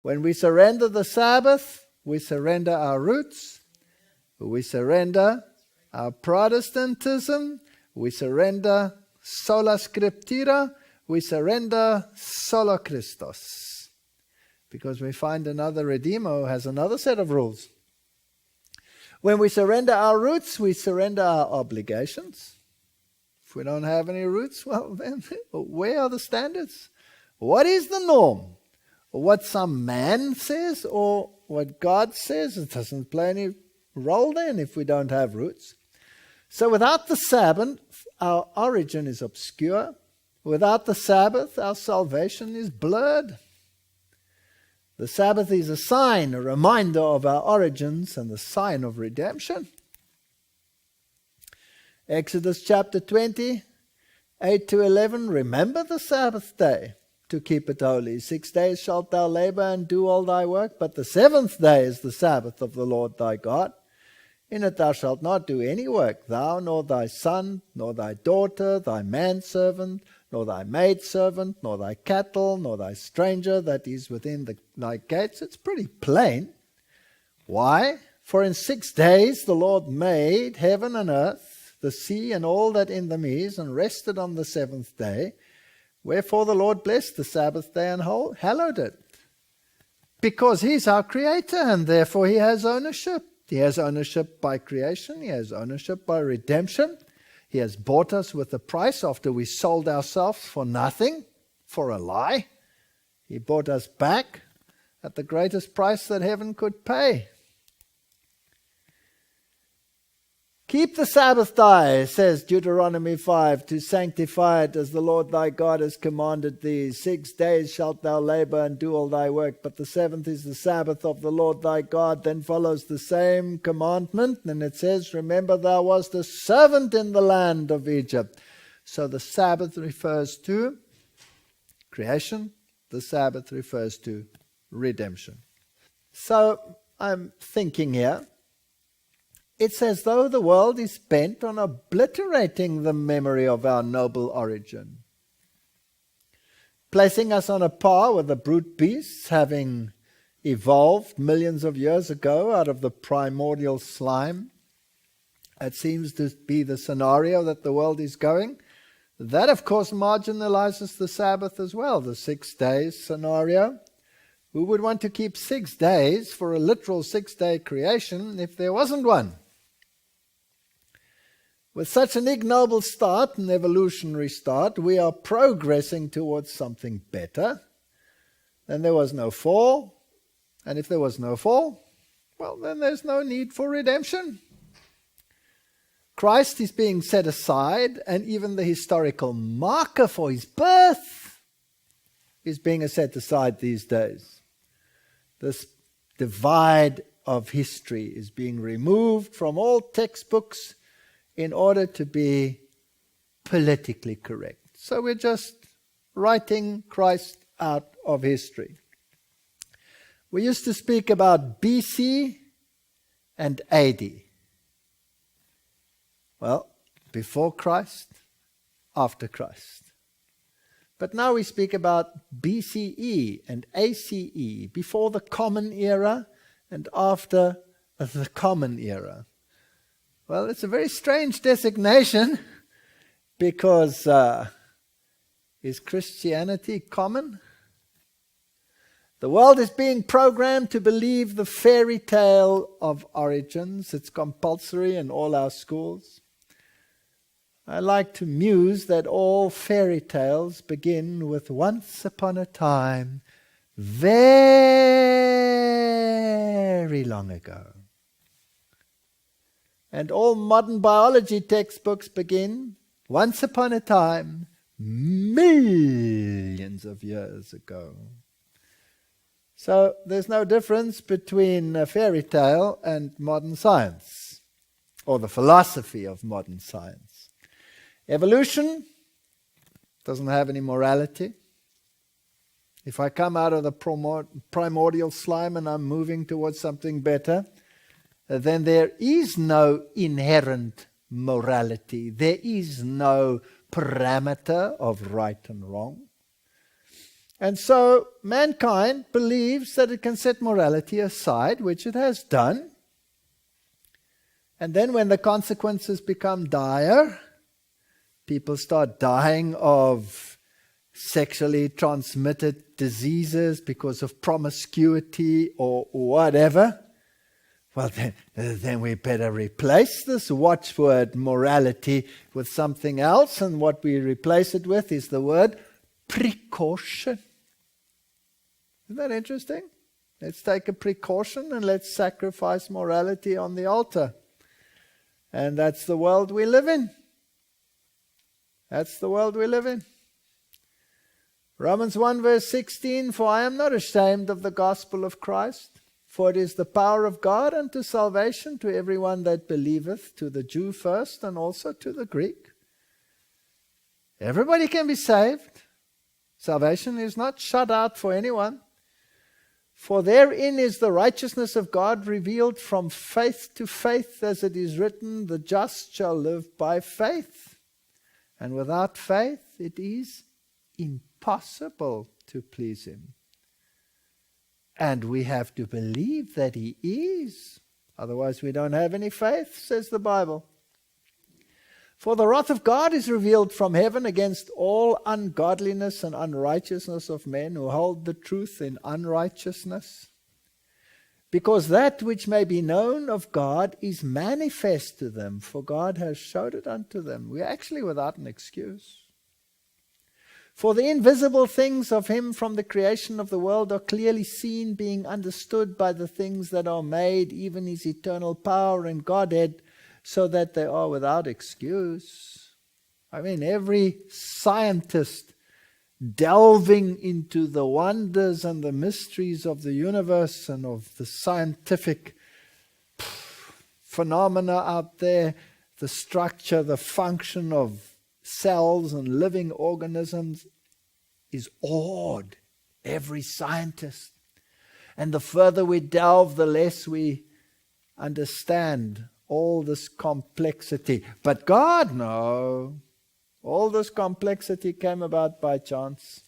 When we surrender the Sabbath, we surrender our roots, we surrender our Protestantism, we surrender sola scriptura, we surrender sola Christos. Because we find another Redeemer who has another set of rules. When we surrender our roots, we surrender our obligations. If we don't have any roots, well then, where are the standards? What is the norm? What some man says or what God says? It doesn't play any role then if we don't have roots. So without the Sabbath, our origin is obscure. Without the Sabbath, our salvation is blurred. The Sabbath is a sign, a reminder of our origins and the sign of redemption. Exodus chapter 20, 8 to 11, remember the Sabbath day to keep it holy. 6 days shalt thou labor and do all thy work, but the seventh day is the Sabbath of the Lord thy God. In it thou shalt not do any work, thou, nor thy son, nor thy daughter, thy manservant, nor thy maidservant, nor thy cattle, nor thy stranger that is within thy gates. It's pretty plain. Why? For in 6 days the Lord made heaven and earth, the sea and all that in them is, and rested on the seventh day. Wherefore the Lord blessed the Sabbath day and hallowed it. Because He's our Creator, and therefore He has ownership. He has ownership by creation. He has ownership by redemption. He has bought us with a price after we sold ourselves for nothing, for a lie. He bought us back at the greatest price that heaven could pay. Keep the Sabbath day, says Deuteronomy 5, to sanctify it as the Lord thy God has commanded thee. 6 days shalt thou labor and do all thy work, but the seventh is the Sabbath of the Lord thy God. Then follows the same commandment, and it says, remember thou wast a servant in the land of Egypt. So the Sabbath refers to creation, the Sabbath refers to redemption. So I'm thinking here, it's as though the world is bent on obliterating the memory of our noble origin, placing us on a par with the brute beasts, having evolved millions of years ago out of the primordial slime. It seems to be the scenario that the world is going. That, of course, marginalizes the Sabbath as well, the 6 days scenario. Who would want to keep 6 days for a literal 6-day creation if there wasn't one? With such an ignoble start, an evolutionary start, we are progressing towards something better. Then there was no fall. And if there was no fall, well, then there's no need for redemption. Christ is being set aside, and even the historical marker for His birth is being set aside these days. This divide of history is being removed from all textbooks in order to be politically correct. So we're just writing Christ out of history. We used to speak about BC and AD. Well, before Christ, after Christ. But now we speak about BCE and ACE, before the Common Era and after the Common Era. Well, it's a very strange designation because is Christianity common? The world is being programmed to believe the fairy tale of origins. It's compulsory in all our schools. I like to muse that all fairy tales begin with once upon a time, very long ago. And all modern biology textbooks begin, once upon a time, millions of years ago. So there's no difference between a fairy tale and modern science, or the philosophy of modern science. Evolution doesn't have any morality. If I come out of the primordial slime and I'm moving towards something better, then there is no inherent morality. There is no parameter of right and wrong. And so mankind believes that it can set morality aside, which it has done. And then when the consequences become dire, people start dying of sexually transmitted diseases because of promiscuity or whatever. Well, then we better replace this watchword morality with something else. And what we replace it with is the word precaution. Isn't that interesting? Let's take a precaution and let's sacrifice morality on the altar. And that's the world we live in. That's the world we live in. Romans 1 verse 16, for I am not ashamed of the gospel of Christ, for it is the power of God unto salvation to everyone that believeth, to the Jew first and also to the Greek. Everybody can be saved. Salvation is not shut out for anyone. For therein is the righteousness of God revealed from faith to faith, as it is written, the just shall live by faith. And without faith it is impossible to please Him. And we have to believe that He is. Otherwise we don't have any faith, says the Bible. For the wrath of God is revealed from heaven against all ungodliness and unrighteousness of men who hold the truth in unrighteousness. Because that which may be known of God is manifest to them, for God has showed it unto them. We're actually without an excuse. For the invisible things of Him from the creation of the world are clearly seen, being understood by the things that are made, even His eternal power and Godhead, so that they are without excuse. I mean, every scientist delving into the wonders and the mysteries of the universe and of the scientific phenomena out there, the structure, the function of cells and living organisms, is awed. Every scientist. And the further we delve, the less we understand all this complexity. But God, no. All this complexity came about by chance.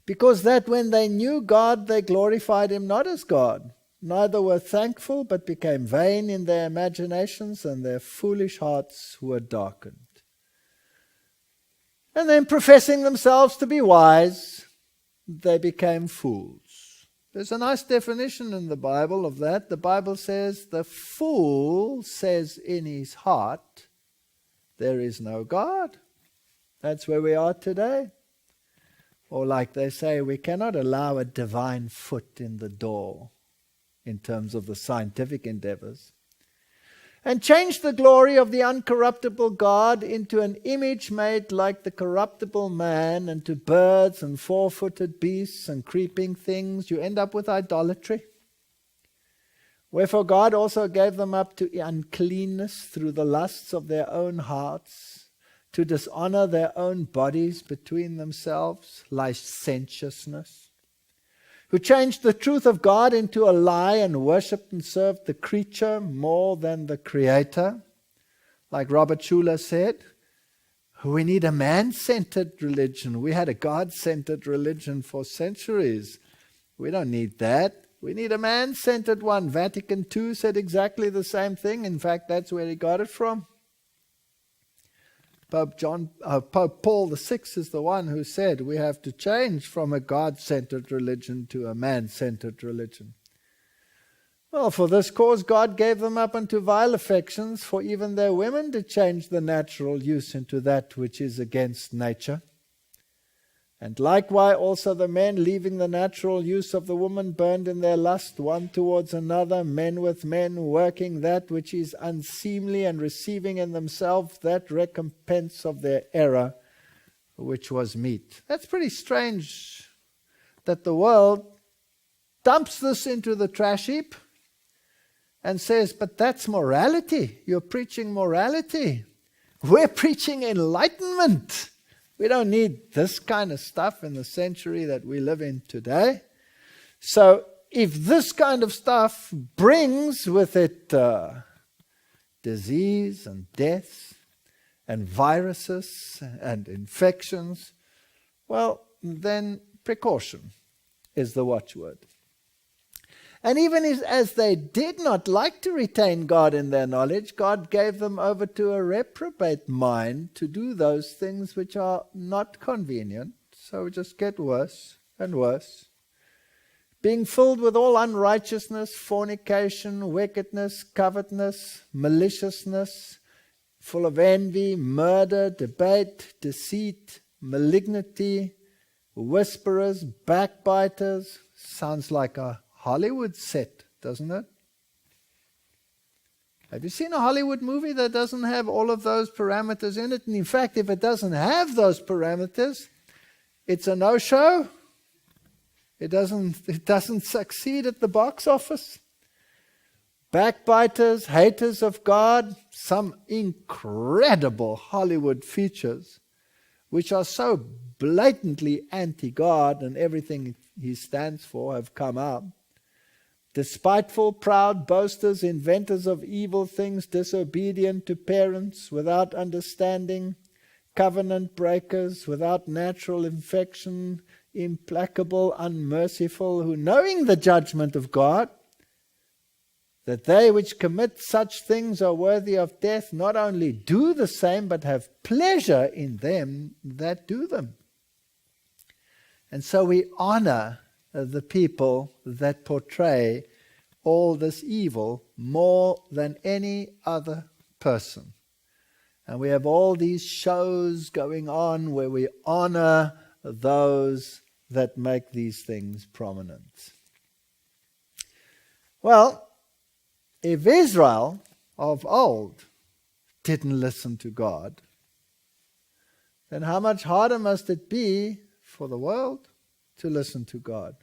Because that when they knew God, they glorified Him not as God, neither were thankful, but became vain in their imaginations, and their foolish hearts were darkened. And then, professing themselves to be wise, they became fools. There's a nice definition in the Bible of that. The Bible says, the fool says in his heart, there is no God. That's where we are today. Or like they say, we cannot allow a divine foot in the door in terms of the scientific endeavors. And change the glory of the uncorruptible God into an image made like the corruptible man, and to birds and four-footed beasts and creeping things, you end up with idolatry. Wherefore God also gave them up to uncleanness through the lusts of their own hearts, to dishonor their own bodies between themselves, licentiousness. Who changed the truth of God into a lie and worshipped and served the creature more than the Creator. Like Robert Schuller said, we need a man-centered religion. We had a God-centered religion for centuries. We don't need that. We need a man-centered one. Vatican II said exactly the same thing. In fact, that's where he got it from. Pope Paul VI is the one who said we have to change from a God-centered religion to a man-centered religion. Well, for this cause God gave them up unto vile affections, for even their women did change the natural use into that which is against nature. And likewise also the men, leaving the natural use of the woman, burned in their lust one towards another, men with men, working that which is unseemly, and receiving in themselves that recompense of their error, which was meat. That's pretty strange that the world dumps this into the trash heap and says, but that's morality. You're preaching morality. We're preaching enlightenment. We don't need this kind of stuff in the century that we live in today. So if this kind of stuff brings with it disease and death and viruses and infections, well, then precaution is the watchword. And even as they did not like to retain God in their knowledge, God gave them over to a reprobate mind to do those things which are not convenient. So we just get worse and worse. Being filled with all unrighteousness, fornication, wickedness, covetousness, maliciousness, full of envy, murder, debate, deceit, malignity, whisperers, backbiters. Sounds like a Hollywood set, doesn't it? Have you seen a Hollywood movie that doesn't have all of those parameters in it? And in fact, if it doesn't have those parameters, it's a no-show. It doesn't succeed at the box office. Backbiters, haters of God, some incredible Hollywood features which are so blatantly anti-God and everything he stands for have come out. Despiteful, proud, boasters, inventors of evil things, disobedient to parents, without understanding, covenant breakers, without natural affection, implacable, unmerciful, who knowing the judgment of God, that they which commit such things are worthy of death, not only do the same, but have pleasure in them that do them. And so we honor the people that portray all this evil more than any other person. And we have all these shows going on where we honor those that make these things prominent. Well, if Israel of old didn't listen to God, then how much harder must it be for the world to listen to God?